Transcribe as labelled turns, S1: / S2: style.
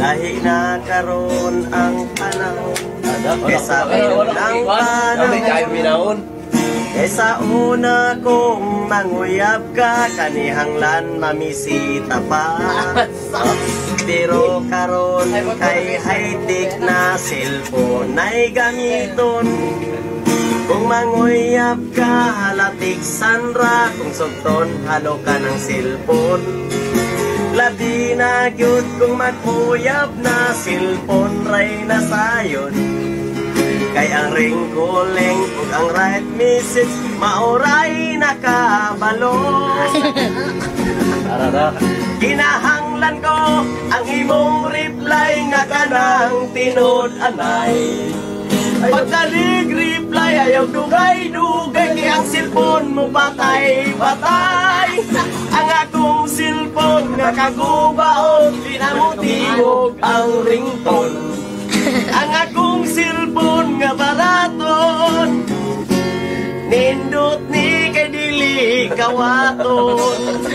S1: Lahi na karon ang panahon kesa unang panahon. Kesa una kong manguyab ka, kanihanglan mamisita pa. Pero karon kay high-tech na cellphone ay gamiton. Kung manguyab ka, halatik sanra. Kung sugton, halo ka ng cellphone. Labi na gyud kung mag-uyab na, cellphone ray na sayon. Kay ang ring calling ug ang right message mauray nakabalo. Kinahanglan ko ang imong reply nga kanang tinod-anay. Pagdalig reply ayaw dugay-dugay, kay ang cellphone mo batay-batay. Ang akong cellphone nga kagubaon, di na mo tingog ang ringtone. Ang akong cellphone nga baraton, nindot ni kay dili kawaton.